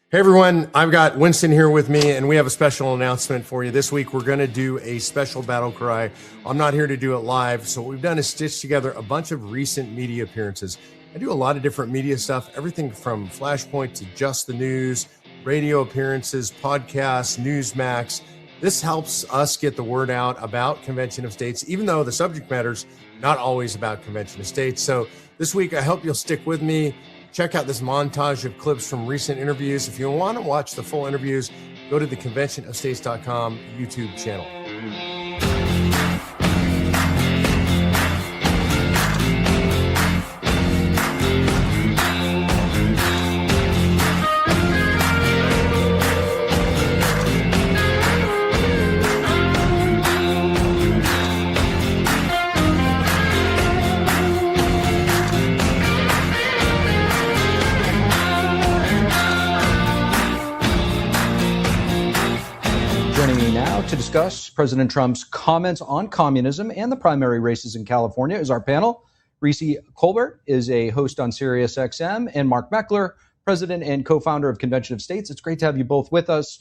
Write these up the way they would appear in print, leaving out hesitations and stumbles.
Hey everyone, I've got Winston here with me, and we have a special announcement for you. This week we're going to do a special battle cry. I'm not here to do it live, so what we've done is stitch together a bunch of recent media appearances. I do a lot of different media stuff, everything from Flashpoint to Just the News, radio appearances, podcasts, Newsmax. This helps us get the word out about Convention of States, even though the subject matter's not always about Convention of States. So this week, I hope you'll stick with me. Check out this montage of clips from recent interviews. If you want to watch the full interviews, go to the conventionofstates.com YouTube channel. To discuss President Trump's comments on communism and the primary races in California is our panel. Reese Colbert is a host on Sirius XM, and Mark Meckler, president and co-founder of Convention of States. It's great to have you both with us.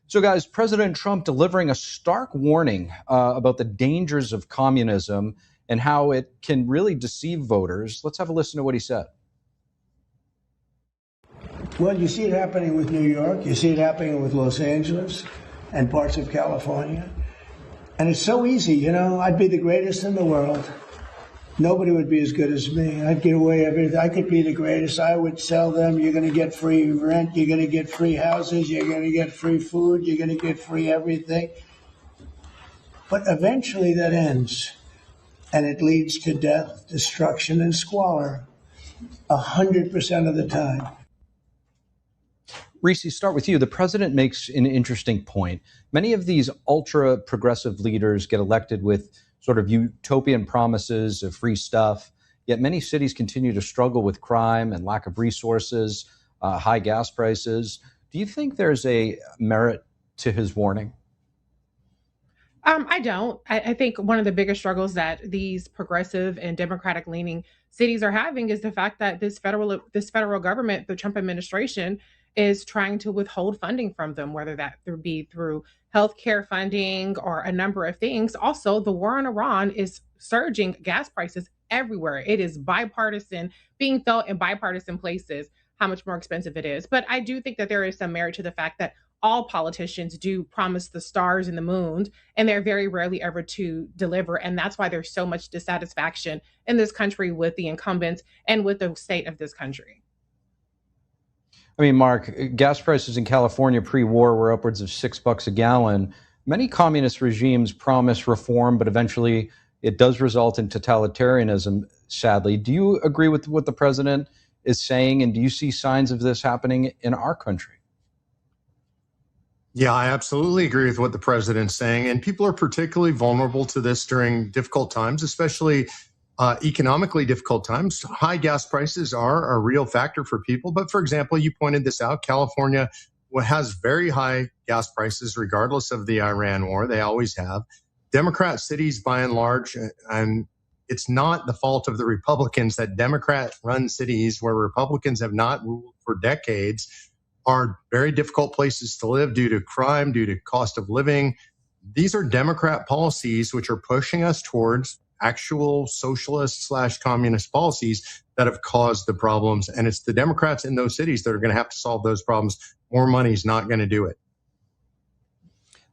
So, guys, President Trump delivering a stark warning about the dangers of communism and how it can really deceive voters. Let's have a listen to what he said. Well, you see it happening with New York. You see it happening with Los Angeles and parts of California. And it's so easy, you know, I'd be the greatest in the world. Nobody would be as good as me. I'd give away everything. I could be the greatest. I would sell them. You're going to get free rent. You're going to get free houses. You're going to get free food. You're going to get free everything. But eventually that ends. And it leads to death, destruction, and squalor 100% of the time. Reese, start with you. The president makes an interesting point. Many of these ultra progressive leaders get elected with sort of utopian promises of free stuff, yet many cities continue to struggle with crime and lack of resources, high gas prices. Do you think there's a merit to his warning? I don't. I think one of the biggest struggles that these progressive and democratic leaning cities are having is the fact that this federal government, the Trump administration, is trying to withhold funding from them, whether that be through healthcare funding or a number of things. Also, the war on Iran is surging gas prices everywhere. It is bipartisan, being felt in bipartisan places, how much more expensive it is. But I do think that there is some merit to the fact that all politicians do promise the stars and the moon, and they're very rarely ever to deliver. And that's why there's so much dissatisfaction in this country with the incumbents and with the state of this country. I mean, Mark, gas prices in California pre-war were upwards of $6 a gallon. Many communist regimes promise reform, but eventually it does result in totalitarianism, sadly. Do you agree with what the president is saying, and do you see signs of this happening in our country? Yeah, I absolutely agree with what the president's saying. And people are particularly vulnerable to this during difficult times, especially economically difficult times. High gas prices are a real factor for people. But for example, you pointed this out, California has very high gas prices regardless of the Iran war. They always have. Democrat cities, by and large, and it's not the fault of the Republicans that Democrat-run cities where Republicans have not ruled for decades are very difficult places to live due to crime, due to cost of living. These are Democrat policies which are pushing us towards actual socialist/communist policies that have caused the problems. And it's the Democrats in those cities that are going to have to solve those problems. More money is not going to do it.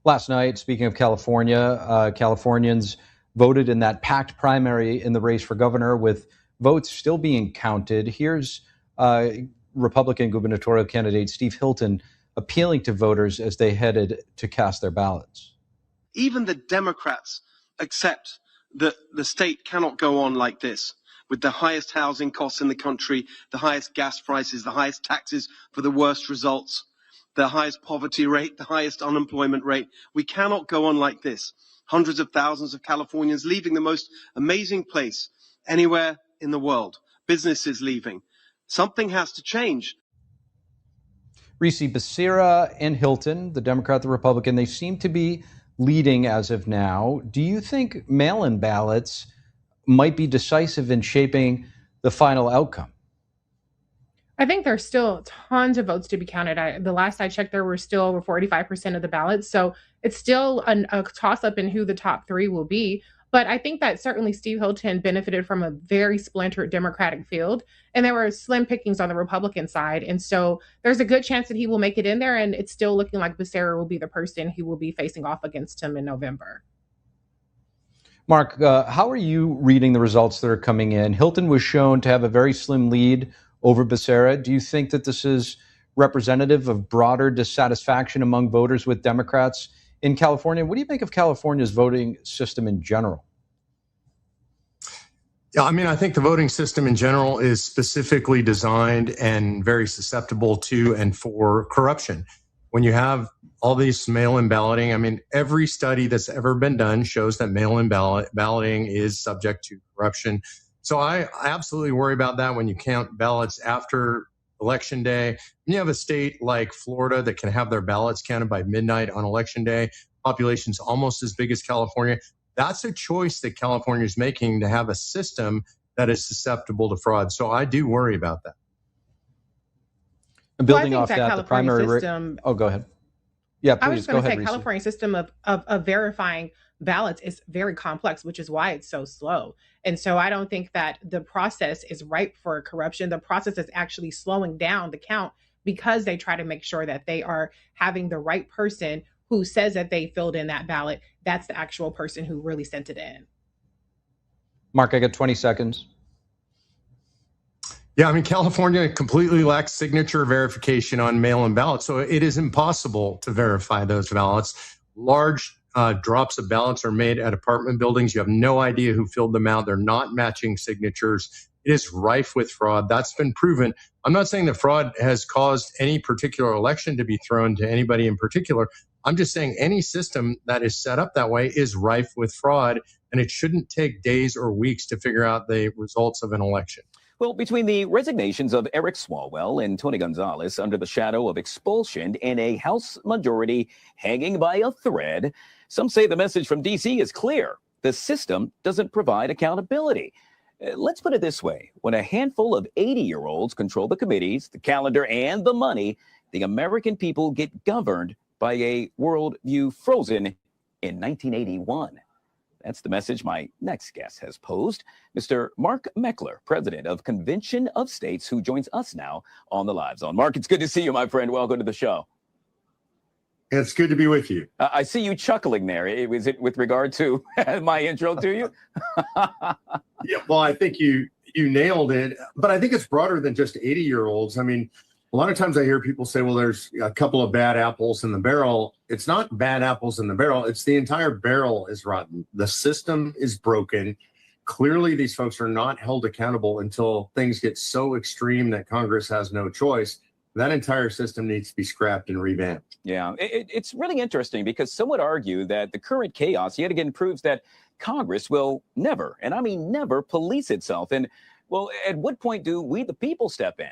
Last night, speaking of California, Californians voted in that packed primary in the race for governor with votes still being counted. Here's Republican gubernatorial candidate Steve Hilton appealing to voters as they headed to cast their ballots. Even the Democrats accept that the state cannot go on like this, with the highest housing costs in the country, the highest gas prices, the highest taxes for the worst results, the highest poverty rate, the highest unemployment rate. We cannot go on like this. Hundreds of thousands of Californians leaving the most amazing place anywhere in the world. Businesses leaving. Something has to change. Reese, Becerra and Hilton, the Democrat, the Republican, they seem to be leading as of now. Do you think mail-in ballots might be decisive in shaping the final outcome? I think there's still tons of votes to be counted. The last I checked, there were still over 45% of the ballots. So it's still a toss up in who the top three will be. But I think that certainly Steve Hilton benefited from a very splintered Democratic field, and there were slim pickings on the Republican side. And so there's a good chance that he will make it in there. And it's still looking like Becerra will be the person who will be facing off against him in November. Mark, how are you reading the results that are coming in? Hilton was shown to have a very slim lead over Becerra. Do you think that this is representative of broader dissatisfaction among voters with Democrats in California? What do you think of California's voting system in general? Yeah, I mean, I think the voting system in general is specifically designed and very susceptible to and for corruption. When you have all these mail-in balloting, I mean, every study that's ever been done shows that mail-in balloting is subject to corruption. So I absolutely worry about that when you count ballots after Election Day. When you have a state like Florida that can have their ballots counted by midnight on Election Day, population's almost as big as California. That's a choice that California is making to have a system that is susceptible to fraud. So I do worry about that. And building off that, the primary system. Oh, go ahead. Yeah, please. I was going to say, Reese. California system of verifying ballots is very complex, which is why it's so slow. And so I don't think that the process is ripe for corruption. The process is actually slowing down the count because they try to make sure that they are having the right person who says that they filled in that ballot. That's the actual person who really sent it in. Mark, I got 20 seconds. Yeah, I mean, California completely lacks signature verification on mail-in ballots, so it is impossible to verify those ballots. Large drops of ballots are made at apartment buildings. You have no idea who filled them out. They're not matching signatures. It is rife with fraud. That's been proven. I'm not saying that fraud has caused any particular election to be thrown to anybody in particular. I'm just saying any system that is set up that way is rife with fraud, and it shouldn't take days or weeks to figure out the results of an election. Well, between the resignations of Eric Swalwell and Tony Gonzalez under the shadow of expulsion and a House majority hanging by a thread, some say the message from D.C. is clear. The system doesn't provide accountability. Let's put it this way. When a handful of 80-year-olds control the committees, the calendar, and the money, the American people get governed by a worldview frozen in 1981. That's the message my next guest has posed, Mr. Mark Meckler, president of Convention of States, who joins us now on the Live Zone. Mark, it's good to see you, my friend. Welcome to the show. It's good to be with you. I see you chuckling there. Was it with regard to my intro to you? Yeah, well, I think you nailed it. But I think it's broader than just 80-year-olds. I mean, a lot of times I hear people say, well, there's a couple of bad apples in the barrel. It's not bad apples in the barrel. It's the entire barrel is rotten. The system is broken. Clearly, these folks are not held accountable until things get so extreme that Congress has no choice. That entire system needs to be scrapped and revamped. Yeah, it's really interesting because some would argue that the current chaos yet again proves that Congress will never, and I mean never, police itself. And, well, at what point do we, the people, step in?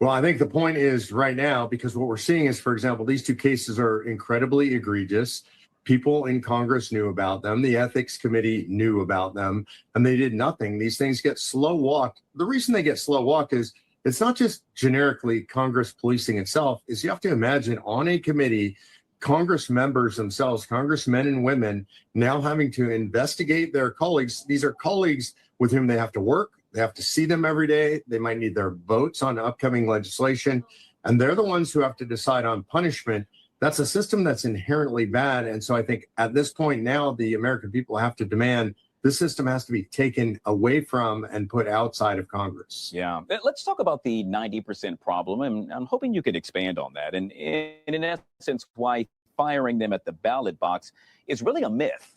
Well, I think the point is right now, because what we're seeing is, for example, these two cases are incredibly egregious. People in Congress knew about them. The Ethics Committee knew about them, and they did nothing. These things get slow walked. The reason they get slow walked is it's not just generically Congress policing itself. Is you have to imagine on a committee, Congress members themselves, congressmen and women, now having to investigate their colleagues. These are colleagues with whom they have to work. They have to see them every day. They might need their votes on upcoming legislation. And they're the ones who have to decide on punishment. That's a system that's inherently bad. And so I think at this point now, the American people have to demand this system has to be taken away from and put outside of Congress. Yeah. Let's talk about the 90% problem. And I'm hoping you could expand on that. And in essence, why firing them at the ballot box is really a myth.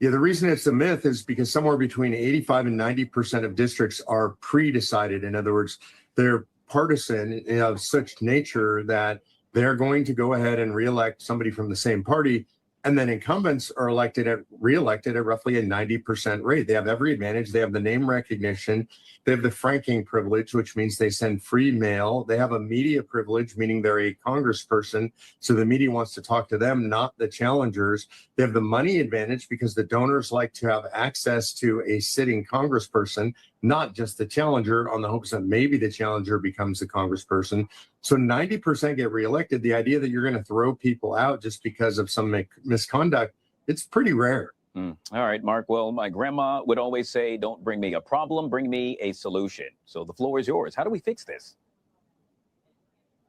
Yeah, the reason it's a myth is because somewhere between 85 and 90% of districts are pre-decided. In other words, they're partisan of such nature that they're going to go ahead and reelect somebody from the same party. And then incumbents are reelected at roughly a 90% rate. They have every advantage. They have the name recognition. They have the franking privilege, which means they send free mail. They have a media privilege, meaning they're a congressperson. So the media wants to talk to them, not the challengers. They have the money advantage because the donors like to have access to a sitting congressperson. not just the challenger, on the hopes that maybe the challenger becomes the congressperson. So 90% get reelected. The idea that you're going to throw people out just because of some misconduct, it's pretty rare. All right, Mark. Well, my grandma would always say, don't bring me a problem, bring me a solution. So the floor is yours. How do we fix this?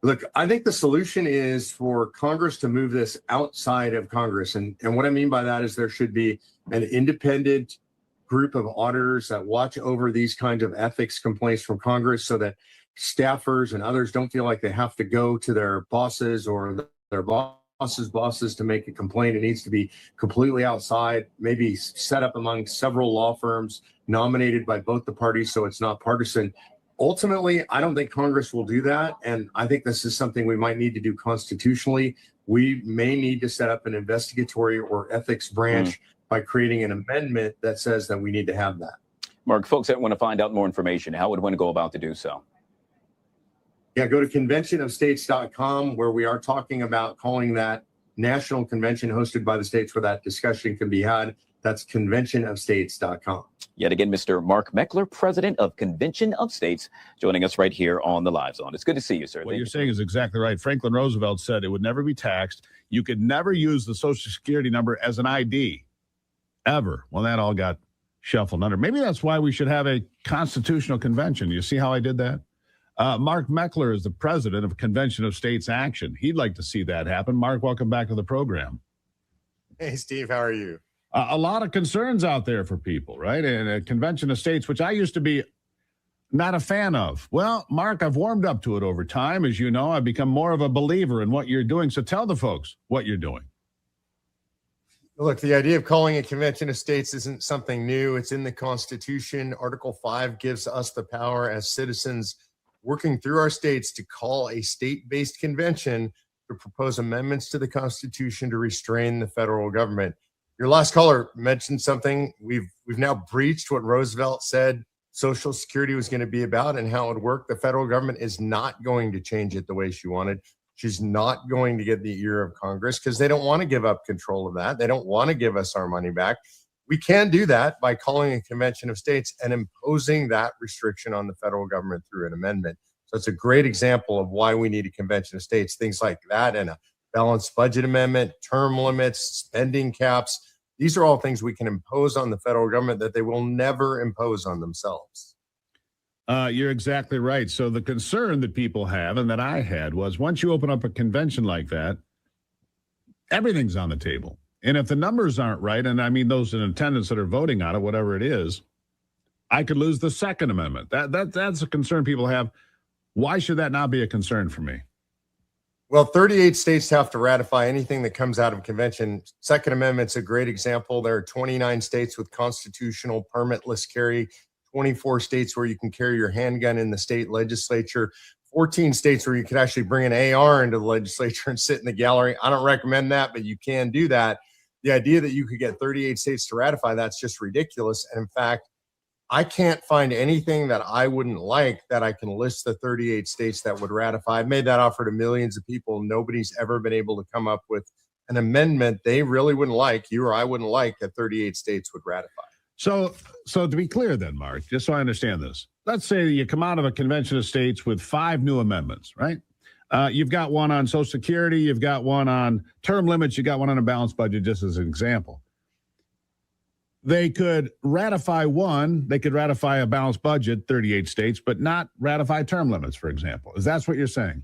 Look, I think the solution is for Congress to move this outside of Congress. And what I mean by that is there should be an independent group of auditors that watch over these kinds of ethics complaints from Congress, so that staffers and others don't feel like they have to go to their bosses or their bosses to make a complaint. It needs to be completely outside, maybe set up among several law firms nominated by both the parties, so it's not partisan. Ultimately, I don't think Congress will do that. And I think this is something we might need to do constitutionally. We may need to set up an investigatory or ethics branch by creating an amendment that says that we need to have that. Mark, folks that want to find out more information, how would one go about to do so? Yeah, go to conventionofstates.com, where we are talking about calling that national convention hosted by the states where that discussion can be had. That's conventionofstates.com. Yet again, Mr. Mark Meckler, president of Convention of States, joining us right here on the Live Zone. It's good to see you, sir. What you're saying is exactly right. Franklin Roosevelt said it would never be taxed. You could never use the Social Security number as an ID, ever. Well, that all got shuffled under. Maybe that's why we should have a constitutional convention. You see how I did that? Mark Meckler is the president of Convention of States Action. He'd like to see that happen. Mark, welcome back to the program. Hey, Steve, how are you? A lot of concerns out there for people, right? And a Convention of States, which I used to be not a fan of. Well, Mark, I've warmed up to it over time. As you know, I've become more of a believer in what you're doing. So tell the folks what you're doing. Look, the idea of calling a convention of states isn't something new. It's in the Constitution. Article 5 gives us the power as citizens working through our states to call a state-based convention to propose amendments to the Constitution to restrain the federal government. Your last caller mentioned something. We've now breached what Roosevelt said Social Security was going to be about and how it would work. The federal government is not going to change it the way she wanted. She's not going to get the ear of Congress because they don't want to give up control of that. They don't want to give us our money back. We can do that by calling a convention of states and imposing that restriction on the federal government through an amendment. So it's a great example of why we need a convention of states, things like that and a balanced budget amendment, term limits, spending caps. These are all things we can impose on the federal government that they will never impose on themselves. You're exactly right. So the concern that people have and that I had was once you open up a convention like that, everything's on the table. And if the numbers aren't right, and I mean those in attendance that are voting on it, whatever it is, I could lose the Second Amendment. That's a concern people have. Why should that not be a concern for me? Well, 38 states have to ratify anything that comes out of convention. Second Amendment's a great example. There are 29 states with constitutional permitless carry, 24 states where you can carry your handgun in the state legislature, 14 states where you could actually bring an AR into the legislature and sit in the gallery. I don't recommend that, but you can do that. The idea that you could get 38 states to ratify, that's just ridiculous. And in fact, I can't find anything that I wouldn't like that I can list the 38 states that would ratify. I've made that offer to millions of people. Nobody's ever been able to come up with an amendment they really wouldn't like, you or I wouldn't like, that 38 states would ratify. So to be clear then, Mark, just so I understand this, let's say you come out of a convention of states with 5 new amendments, right? You've got one on Social Security, you've got one on term limits, you got one on a balanced budget, just as an example. They could ratify one, they could ratify a balanced budget, 38 states, but not ratify term limits, for example. Is that what you're saying?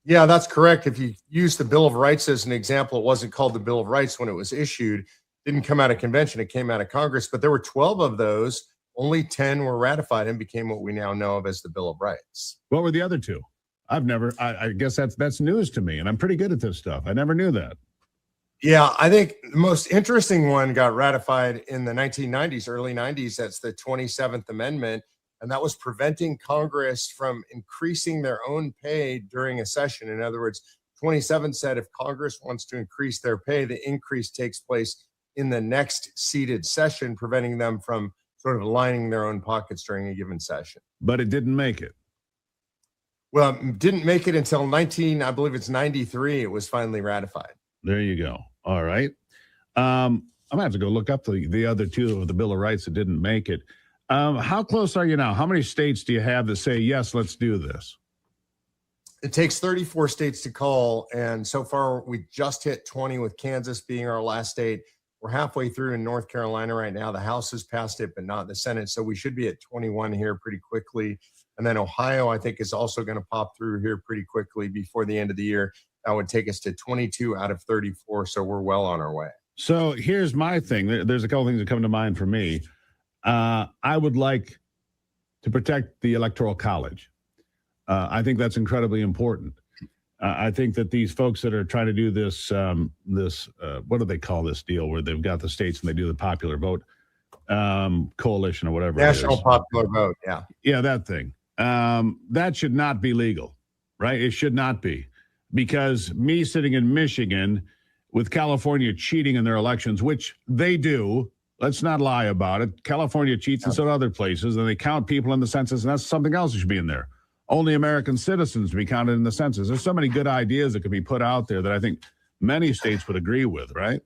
Yeah, that's correct. If you use the Bill of Rights as an example, it wasn't called the Bill of Rights when it was issued. It didn't come out of convention, it came out of Congress, but there were 12 of those. Only 10 were ratified and became what we now know of as the Bill of Rights. What were the other 2? I guess that's news to me, and I'm pretty good at this stuff. I never knew that. Yeah, I think the most interesting one got ratified in the 1990s, early 90s. That's the 27th Amendment. And that was preventing Congress from increasing their own pay during a session. In other words, 27 said if Congress wants to increase their pay, the increase takes place in the next seated session, preventing them from sort of lining their own pockets during a given session. But it didn't make it. Well, it didn't make it until 93. It was finally ratified. There you go. All right. I'm going to have to go look up the other 2 of the Bill of Rights that didn't make it. How close are you now? How many states do you have that say, yes, let's do this? It takes 34 states to call, and so far we just hit 20 with Kansas being our last state. We're halfway through in North Carolina right now. The House has passed it, but not the Senate, so we should be at 21 here pretty quickly. And then Ohio, I think, is also going to pop through here pretty quickly before the end of the year. That would take us to 22 out of 34, so we're well on our way. So here's my thing. There's a couple things that come to mind for me. I would like to protect the Electoral College. I think that's incredibly important. I think that these folks that are trying to do this, what do they call this deal where they've got the states and they do the popular vote coalition or whatever. National popular vote, yeah. Yeah, that thing. That should not be legal, right? It should not be. Because me sitting in Michigan with California cheating in their elections, which they do, let's not lie about it. California cheats in some other places, and they count people in the census, and that's something else that should be in there. Only American citizens to be counted in the census. There's so many good ideas that could be put out there that I think many states would agree with, right?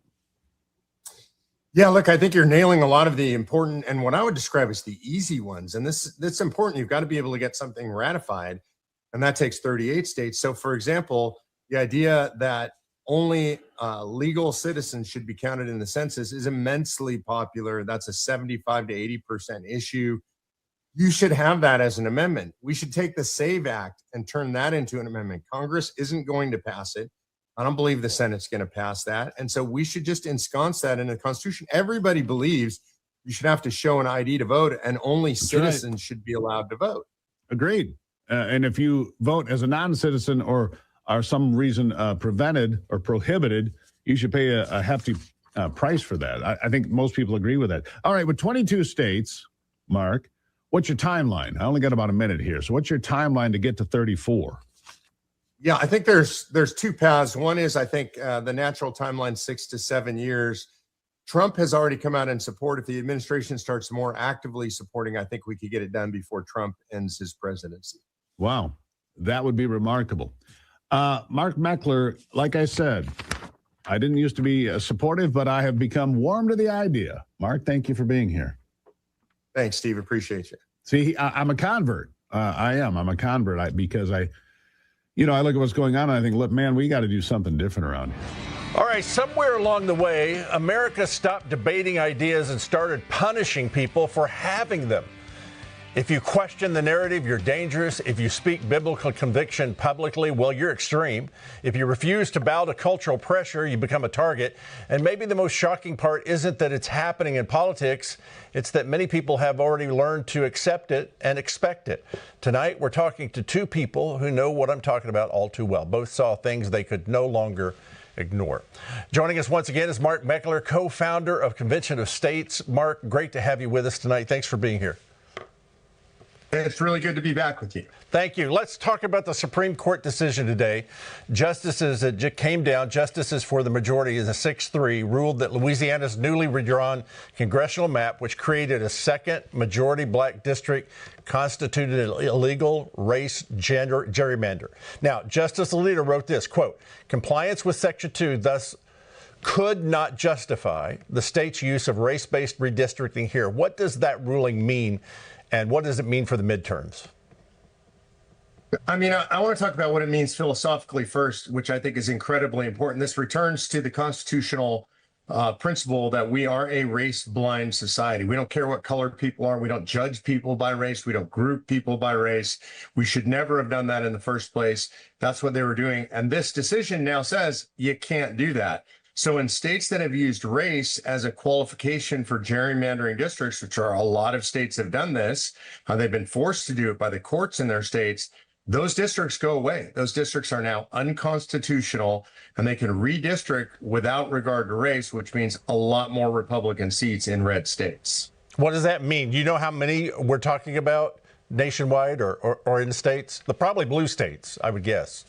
Yeah, look, I think you're nailing a lot of the important and what I would describe as the easy ones. And that's important. You've got to be able to get something ratified, and that takes 38 states. So, for example, the idea that only legal citizens should be counted in the census is immensely popular. That's a 75 to 80% issue. You should have that as an amendment. We should take the SAVE Act and turn that into an amendment. Congress isn't going to pass it. I don't believe the Senate's going to pass that. And so we should just ensconce that in the Constitution. Everybody believes you should have to show an ID to vote, and only citizens should be allowed to vote. Agreed. And if you vote as a non-citizen or are some reason prevented or prohibited, you should pay a hefty price for that. I think most people agree with that. All right, with 22 states, Mark, what's your timeline? I only got about a minute here. So what's your timeline to get to 34? Yeah, I think there's two paths. One is, I think, the natural timeline, 6 to 7 years. Trump has already come out in support. If the administration starts more actively supporting, I think we could get it done before Trump ends his presidency. Wow, that would be remarkable. Mark Meckler, like I said, I didn't used to be supportive, but I have become warm to the idea. Mark, thank you for being here. Thanks, Steve. Appreciate you. See, I'm a convert. I'm a convert because I look at what's going on and I think, look, man, we got to do something different around here. All right, somewhere along the way, America stopped debating ideas and started punishing people for having them. If you question the narrative, you're dangerous. If you speak biblical conviction publicly, well, you're extreme. If you refuse to bow to cultural pressure, you become a target. And maybe the most shocking part isn't that it's happening in politics. It's that many people have already learned to accept it and expect it. Tonight, we're talking to two people who know what I'm talking about all too well. Both saw things they could no longer ignore. Joining us once again is Mark Meckler, co-founder of Convention of States. Mark, great to have you with us tonight. Thanks for being here. It's really good to be back with you. Thank you. Let's talk about the Supreme Court decision today. Justices for the majority is a 6-3, ruled that Louisiana's newly redrawn congressional map, which created a second majority black district, constituted an illegal race gerrymander. Now, Justice Alito wrote this, quote, compliance with Section 2 thus could not justify the state's use of race-based redistricting here. What does that ruling mean? And what does it mean for the midterms? I mean, I want to talk about what it means philosophically first, which I think is incredibly important. This returns to the constitutional principle that we are a race-blind society. We don't care what color people are. We don't judge people by race. We don't group people by race. We should never have done that in the first place. That's what they were doing. And this decision now says you can't do that. So in states that have used race as a qualification for gerrymandering districts, which are a lot of states have done this, they've been forced to do it by the courts in their states, those districts go away. Those districts are now unconstitutional, and they can redistrict without regard to race, which means a lot more Republican seats in red states. What does that mean? Do you know how many we're talking about nationwide or in states? Probably blue states, I would guess.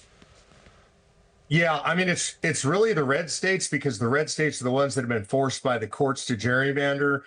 Yeah, I mean, it's really the red states, because the red states are the ones that have been forced by the courts to gerrymander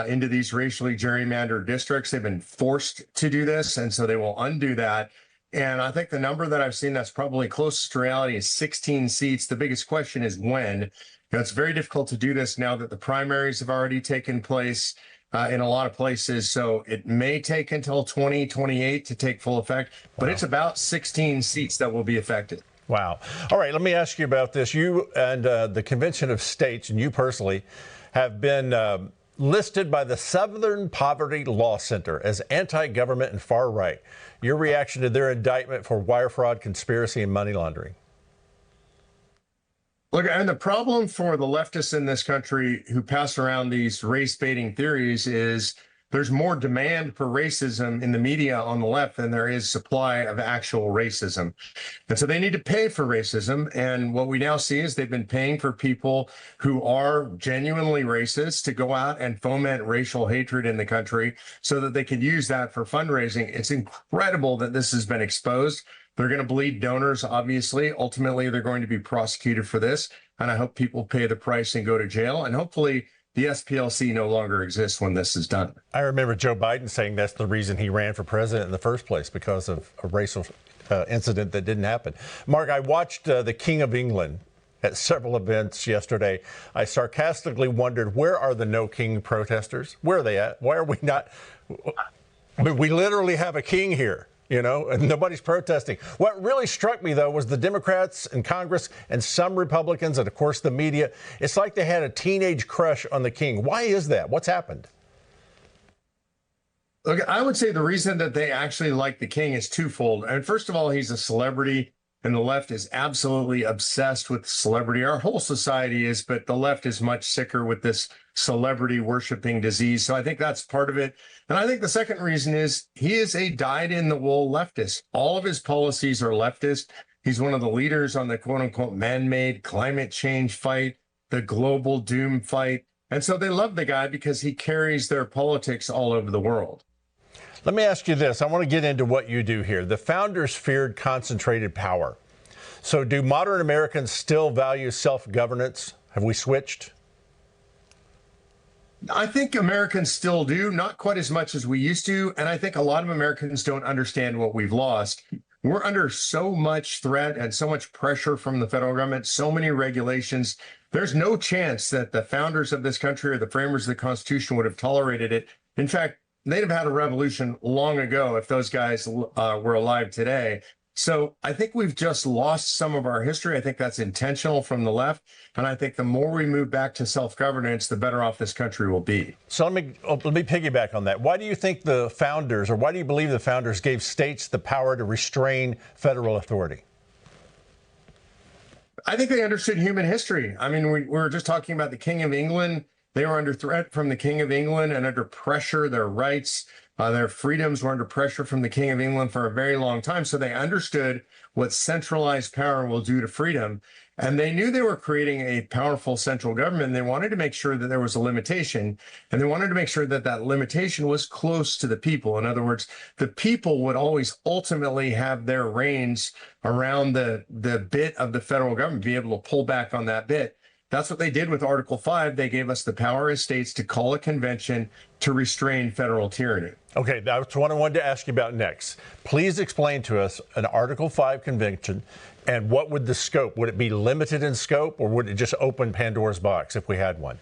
into these racially gerrymandered districts. They've been forced to do this, and so they will undo that. And I think the number that I've seen that's probably closest to reality is 16 seats. The biggest question is when. It's very difficult to do this now that the primaries have already taken place. in a lot of places. So it may take until 2028 to take full effect, but it's about 16 seats that will be affected. Wow. All right, let me ask you about this. You and the Convention of States, and you personally, have been listed by the Southern Poverty Law Center as anti-government and far right. Your reaction to their indictment for wire fraud, conspiracy, and money laundering? Look, and the problem for the leftists in this country who pass around these race-baiting theories is there's more demand for racism in the media on the left than there is supply of actual racism. And so they need to pay for racism. And what we now see is they've been paying for people who are genuinely racist to go out and foment racial hatred in the country so that they could use that for fundraising. It's incredible that this has been exposed. They're going to bleed donors, obviously. Ultimately, they're going to be prosecuted for this. And I hope people pay the price and go to jail. And hopefully the SPLC no longer exists when this is done. I remember Joe Biden saying that's the reason he ran for president in the first place, because of a racial incident that didn't happen. Mark, I watched the King of England at several events yesterday. I sarcastically wondered, where are the No King protesters? Where are they at? Why are we not? I mean, we literally have a king here, you know, and nobody's protesting. What really struck me, though, was the Democrats in Congress and some Republicans and, of course, the media. It's like they had a teenage crush on the king. Why is that? What's happened? Look, I would say the reason that they actually like the king is twofold. And first of all, he's a celebrity, and the left is absolutely obsessed with celebrity. Our whole society is, but the left is much sicker with this celebrity worshiping disease. So I think that's part of it. And I think the second reason is he is a dyed-in-the-wool leftist. All of his policies are leftist. He's one of the leaders on the quote-unquote man-made climate change fight, the global doom fight. And so they love the guy because he carries their politics all over the world. Let me ask you this. I want to get into what you do here. The founders feared concentrated power. So do modern Americans still value self-governance? Have we switched? I think Americans still do, not quite as much as we used to. And I think a lot of Americans don't understand what we've lost. We're under so much threat and so much pressure from the federal government, so many regulations. There's no chance that the founders of this country or the framers of the Constitution would have tolerated it. In fact, they'd have had a revolution long ago if those guys were alive today. So I think we've just lost some of our history. I think that's intentional from the left. And I think the more we move back to self-governance, the better off this country will be. So let me piggyback on that. Why do you think the founders, or why do you believe the founders gave states the power to restrain federal authority? I think they understood human history. I mean, we were just talking about the King of England. They were under threat from the King of England and under pressure. Their rights, their freedoms were under pressure from the King of England for a very long time. So they understood what centralized power will do to freedom. And they knew they were creating a powerful central government. They wanted to make sure that there was a limitation. And they wanted to make sure that that limitation was close to the people. In other words, the people would always ultimately have their reins around the bit of the federal government, be able to pull back on that bit. That's what they did with Article 5. They gave us the power as states to call a convention to restrain federal tyranny. Okay, that's what I wanted to ask you about next. Please explain to us an Article 5 convention, and what would the scope? Would it be limited in scope, or would it just open Pandora's box if we had one?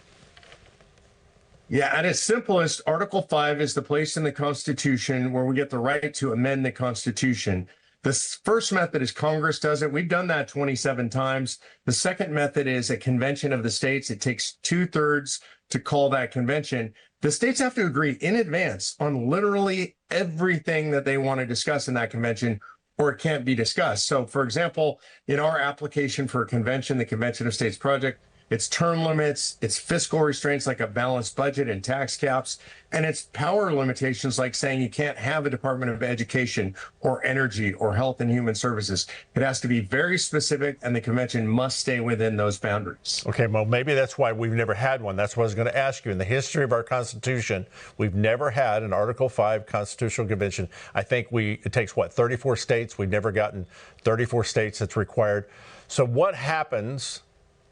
Yeah, at its simplest, Article 5 is the place in the Constitution where we get the right to amend the Constitution. The first method is Congress does it. We've done that 27 times. The second method is a convention of the states. It takes 2/3 to call that convention. The states have to agree in advance on literally everything that they want to discuss in that convention, or it can't be discussed. So, for example, in our application for a convention, the Convention of States Project, it's term limits, it's fiscal restraints like a balanced budget and tax caps, and it's power limitations like saying you can't have a Department of Education or Energy or Health and Human Services. It has to be very specific, and the convention must stay within those boundaries. Okay, well, maybe that's why we've never had one. That's what I was going to ask you. In the history of our Constitution, we've never had an Article 5 constitutional convention. I think it takes, 34 states? We've never gotten 34 states that's required. So what happens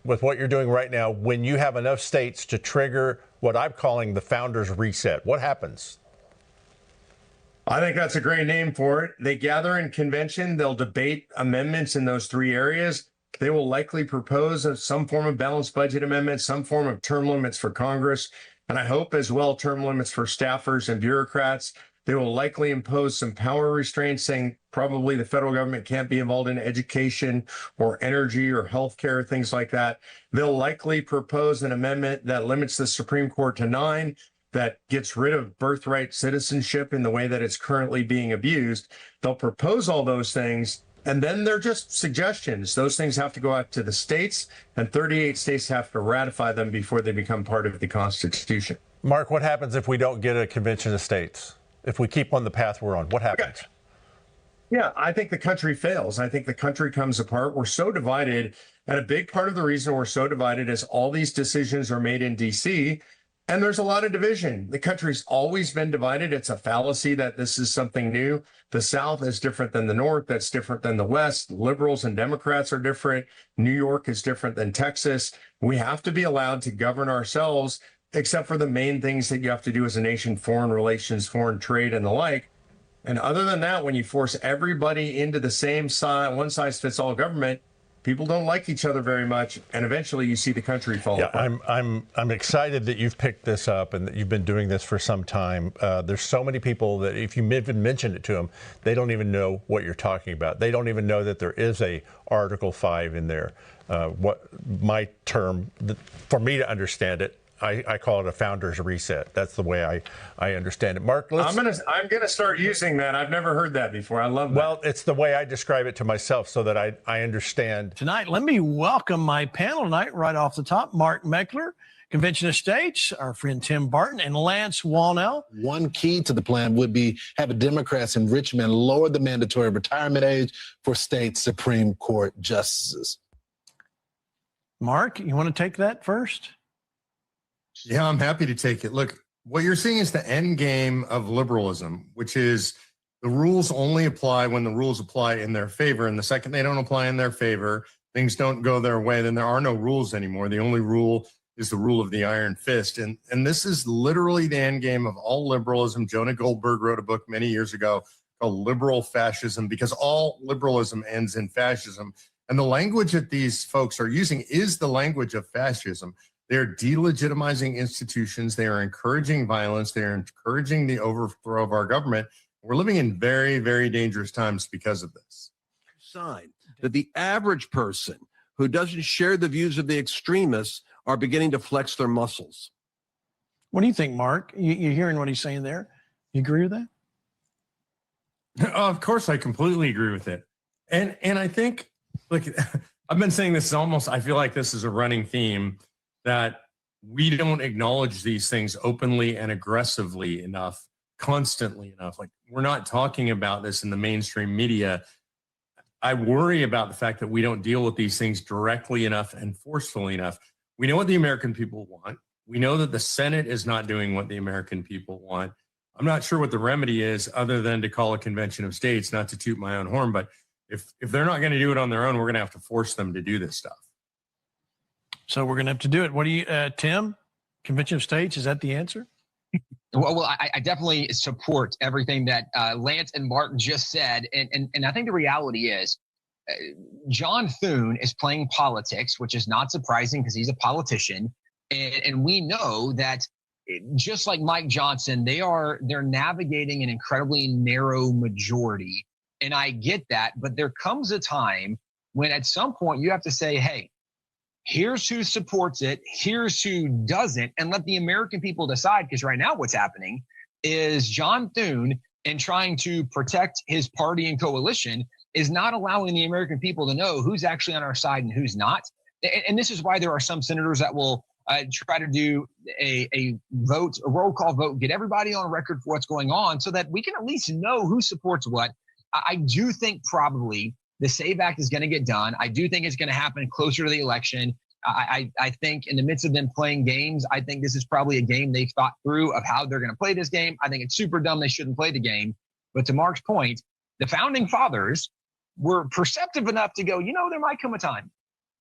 with what you're doing right now when you have enough states to trigger what I'm calling the founders reset? What happens? I think that's a great name for it. They gather in convention. They'll debate amendments in those three areas. They will likely propose some form of balanced budget amendment, some form of term limits for Congress. and I hope as well term limits for staffers and bureaucrats. They will likely impose some power restraints, saying probably the federal government can't be involved in education or energy or healthcare, things like that. They'll likely propose an amendment that limits the Supreme Court to 9, that gets rid of birthright citizenship in the way that it's currently being abused. They'll propose all those things, and then they're just suggestions. Those things have to go out to the states, and 38 states have to ratify them before they become part of the Constitution. Mark, what happens if we don't get a convention of states? If we keep on the path we're on, what happens? Okay. Yeah, I think the country fails. I think the country comes apart. We're so divided. And a big part of the reason we're so divided is all these decisions are made in D.C., and there's a lot of division. The country's always been divided. It's a fallacy that this is something new. The South is different than the North. That's different than the West. Liberals and Democrats are different. New York is different than Texas. We have to be allowed to govern ourselves, except for the main things that you have to do as a nation: foreign relations, foreign trade, and the like. And other than that, when you force everybody into the same one-size-fits-all government, people don't like each other very much, and eventually you see the country fall apart. I'm excited that you've picked this up and that you've been doing this for some time. There's so many people that if you even mention it to them, they don't even know what you're talking about. They don't even know that there is a Article 5 in there. What my term, for me to understand it, I call it a founder's reset. That's the way I understand it. Mark, I'm gonna start using that. I've never heard that before. I love that. Well, it's the way I describe it to myself so that I understand. Tonight, let me welcome my panel tonight right off the top. Mark Meckler, Convention of States, our friend Tim Barton, and Lance Wallnau. One key to the plan would be have Democrats in Richmond lower the mandatory retirement age for state Supreme Court justices. Mark, you want to take that first? Yeah, I'm happy to take it. Look, what you're seeing is the end game of liberalism, which is the rules only apply when the rules apply in their favor. And the second they don't apply in their favor, things don't go their way, then there are no rules anymore. The only rule is the rule of the iron fist. And this is literally the end game of all liberalism. Jonah Goldberg wrote a book many years ago called Liberal Fascism, because all liberalism ends in fascism. And the language that these folks are using is the language of fascism. They're delegitimizing institutions. They are encouraging violence. They're encouraging the overthrow of our government. We're living in very, very dangerous times because of this. Sign that the average person who doesn't share the views of the extremists are beginning to flex their muscles. What do you think, Mark? You hearing what he's saying there? You agree with that? Of course, I completely agree with it. And I think, look, I've been saying this I feel like this is a running theme, that we don't acknowledge these things openly and aggressively enough, constantly enough. Like, we're not talking about this in the mainstream media. I worry about the fact that we don't deal with these things directly enough and forcefully enough. We know what the American people want. We know that the Senate is not doing what the American people want. I'm not sure what the remedy is other than to call a convention of states, not to toot my own horn, but if they're not going to do it on their own, we're going to have to force them to do this stuff. So we're going to have to do it. What do you, Tim? Convention of States, is that the answer? Well, I definitely support everything that Lance and Mark just said. And I think the reality is John Thune is playing politics, which is not surprising because he's a politician. And we know that just like Mike Johnson, they're navigating an incredibly narrow majority. And I get that. But there comes a time when at some point you have to say, hey, here's who supports it, here's who doesn't, and let the American people decide. Because right now what's happening is John Thune, in trying to protect his party and coalition, is not allowing the American people to know who's actually on our side and who's not. And this is why there are some senators that will try to do a roll call vote, get everybody on record for what's going on so that we can at least know who supports what. I do think probably the SAVE Act is going to get done. I do think it's going to happen closer to the election. I think in the midst of them playing games, I think this is probably a game they've thought through of how they're going to play this game. I think it's super dumb. They shouldn't play the game. But to Mark's point, the founding fathers were perceptive enough to go, there might come a time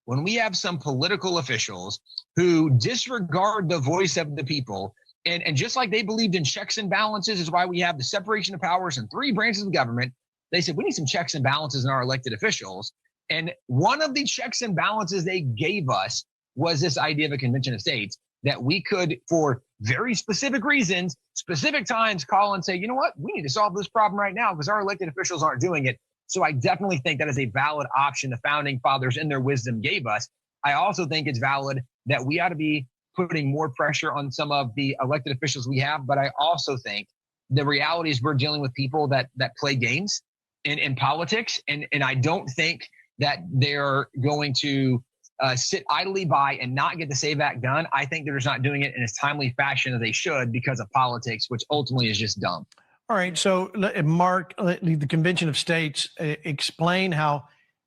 when we have some political officials who disregard the voice of the people. And just like they believed in checks and balances is why we have the separation of powers and 3 branches of government. They said, we need some checks and balances in our elected officials. And one of the checks and balances they gave us was this idea of a convention of states, that we could, for very specific reasons, specific times, call and say, you know what, we need to solve this problem right now because our elected officials aren't doing it. So I definitely think that is a valid option the founding fathers in their wisdom gave us. I also think it's valid that we ought to be putting more pressure on some of the elected officials we have. But I also think the reality is we're dealing with people that play games in politics. And I don't think that they're going to sit idly by and not get the SAVE Act done. I think they're just not doing it in as timely fashion as they should because of politics, which ultimately is just dumb. All right. So, Mark, the Convention of States, explain how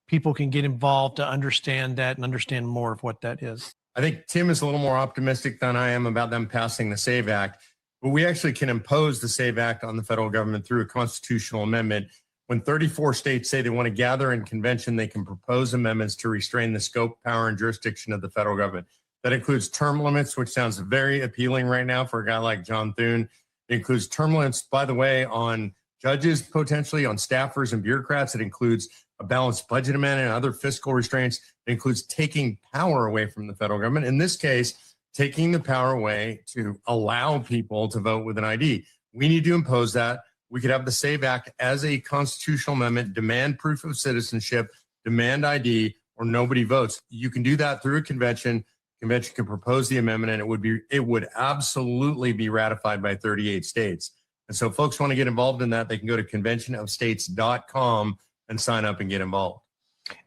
people can get involved to understand that and understand more of what that is. I think Tim is a little more optimistic than I am about them passing the SAVE Act, but we actually can impose the SAVE Act on the federal government through a constitutional amendment. When 34 states say they want to gather in convention, they can propose amendments to restrain the scope, power, and jurisdiction of the federal government. That includes term limits, which sounds very appealing right now for a guy like John Thune. It includes term limits, by the way, on judges, potentially on staffers and bureaucrats. It includes a balanced budget amendment and other fiscal restraints. It includes taking power away from the federal government. In this case, taking the power away to allow people to vote with an ID. We need to impose that. We could have the SAVE Act as a constitutional amendment, demand proof of citizenship, demand ID, or nobody votes. You can do that through a convention. Convention can propose the amendment, and it would absolutely be ratified by 38 states. And so, folks want to get involved in that, they can go to conventionofstates.com and sign up and get involved.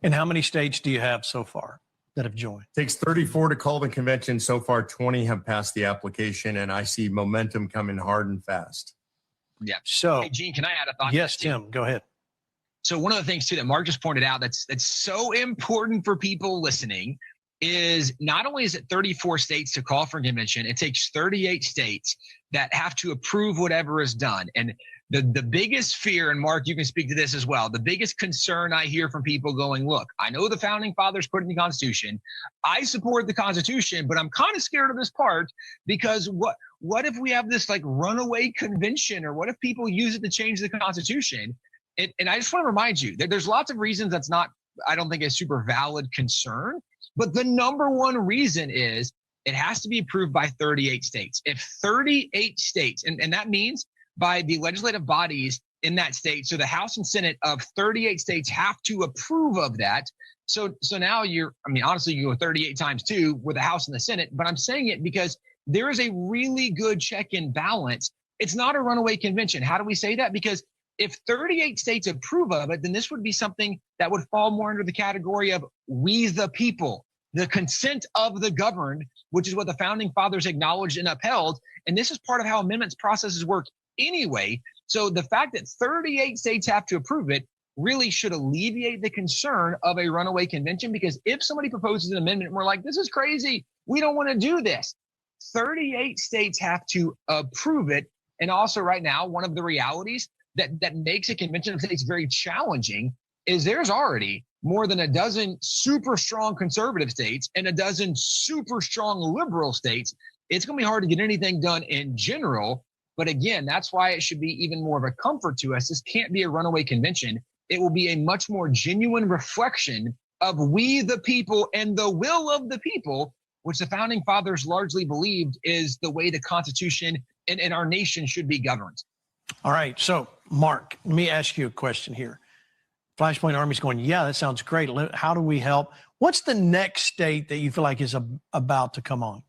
And how many states do you have so far that have joined? It takes 34 to call the convention. So far, 20 have passed the application, and I see momentum coming hard and fast. Yeah. So, hey, Gene, can I add a thought? Yes, Tim, go ahead. So one of the things too that Mark just pointed out that's so important for people listening is not only is it 34 states to call for a convention, it takes 38 states that have to approve whatever is done. And the biggest fear, and Mark, you can speak to this as well, the biggest concern I hear from people going, look, I know the founding fathers put in the Constitution. I support the Constitution, but I'm kind of scared of this part because what if we have this like runaway convention, or what if people use it to change the Constitution? And I just want to remind you that there's lots of reasons that's not, I don't think, a super valid concern. But the number one reason is it has to be approved by 38 states. If 38 states, and that means by the legislative bodies in that state, so the House and Senate of 38 states have to approve of that. So now honestly, you go 38 times 2 with the House and the Senate, but I'm saying it because there is a really good check and balance. It's not a runaway convention. How do we say that? Because if 38 states approve of it, then this would be something that would fall more under the category of we the people, the consent of the governed, which is what the founding fathers acknowledged and upheld. And this is part of how amendments processes work anyway. So the fact that 38 states have to approve it really should alleviate the concern of a runaway convention, because if somebody proposes an amendment and we're like, this is crazy, we don't want to do this, 38 states have to approve it. And also right now, one of the realities that makes a convention of states very challenging is there's already more than a dozen super strong conservative states and a dozen super strong liberal states. It's going to be hard to get anything done in general. But again, that's why it should be even more of a comfort to us. This can't be a runaway convention. It will be a much more genuine reflection of we the people and the will of the people, which the founding fathers largely believed is the way the Constitution and our nation should be governed. All right. So, Mark, let me ask you a question here. Flashpoint Army's going, yeah, that sounds great. How do we help? What's the next state that you feel like is about to come on?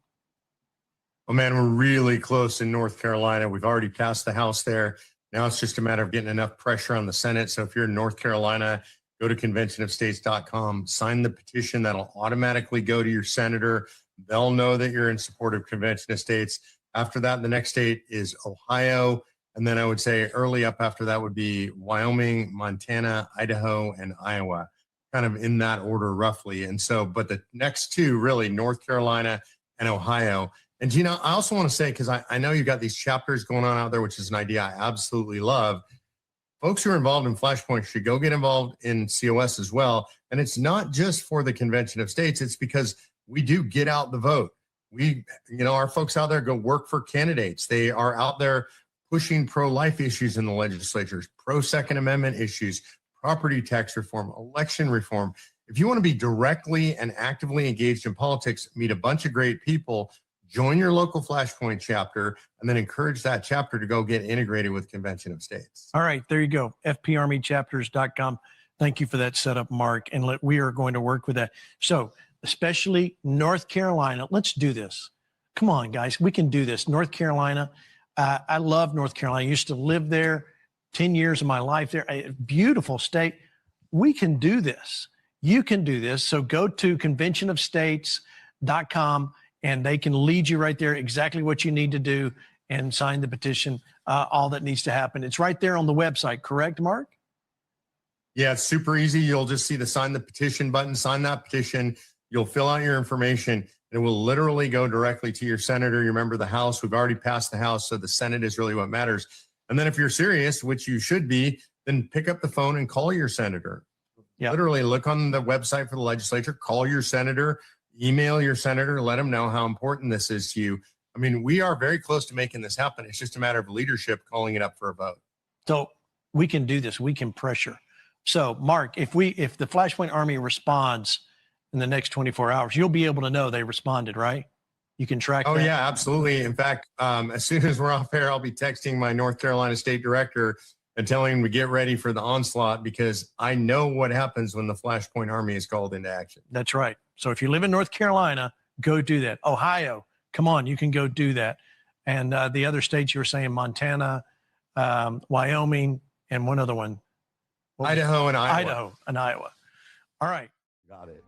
Oh, man, we're really close in North Carolina. We've already passed the House there. Now it's just a matter of getting enough pressure on the Senate. So if you're in North Carolina, go to conventionofstates.com, sign the petition. That'll automatically go to your senator. They'll know that you're in support of Convention of States. After that, the next state is Ohio. And then I would say early up after that would be Wyoming, Montana, Idaho, and Iowa, kind of in that order roughly. And so, but the next two really, North Carolina and Ohio. And Gina, I also want to say, because I know you've got these chapters going on out there, which is an idea I absolutely love. Folks who are involved in Flashpoint should go get involved in COS as well. And it's not just for the Convention of States. It's because we do get out the vote. Our folks out there go work for candidates. They are out there pushing pro-life issues in the legislatures, pro-Second Amendment issues, property tax reform, election reform. If you want to be directly and actively engaged in politics, meet a bunch of great people, join your local Flashpoint chapter, and then encourage that chapter to go get integrated with Convention of States. All right, there you go. FPArmychapters.com. Thank you for that setup, Mark. And we are going to work with that. So, especially North Carolina, let's do this. Come on, guys, we can do this. North Carolina, I love North Carolina. I used to live there 10 years of my life there. A beautiful state. We can do this. You can do this. So go to conventionofstates.com and they can lead you right there exactly what you need to do and sign the petition, all that needs to happen. It's right there on the website, correct, Mark? Yeah, it's super easy. You'll just see the sign the petition button, sign that petition. You'll fill out your information, and it will literally go directly to your senator. You remember the House. We've already passed the House, so the Senate is really what matters. And then if you're serious, which you should be, then pick up the phone and call your senator. Yeah. Literally look on the website for the legislature, call your senator, email your senator, let them know how important this is to you. I mean, we are very close to making this happen. It's just a matter of leadership calling it up for a vote. So we can do this. We can pressure. So, Mark, if the Flashpoint Army responds in the next 24 hours, you'll be able to know they responded, right? You can track that? Oh, yeah, absolutely. In fact, as soon as we're off air, I'll be texting my North Carolina state director and telling him to get ready for the onslaught, because I know what happens when the Flashpoint Army is called into action. That's right. So if you live in North Carolina, go do that. Ohio, come on, you can go do that. And the other states you were saying, Montana, Wyoming, and one other one. Idaho and Iowa. Idaho and Iowa. All right. Got it.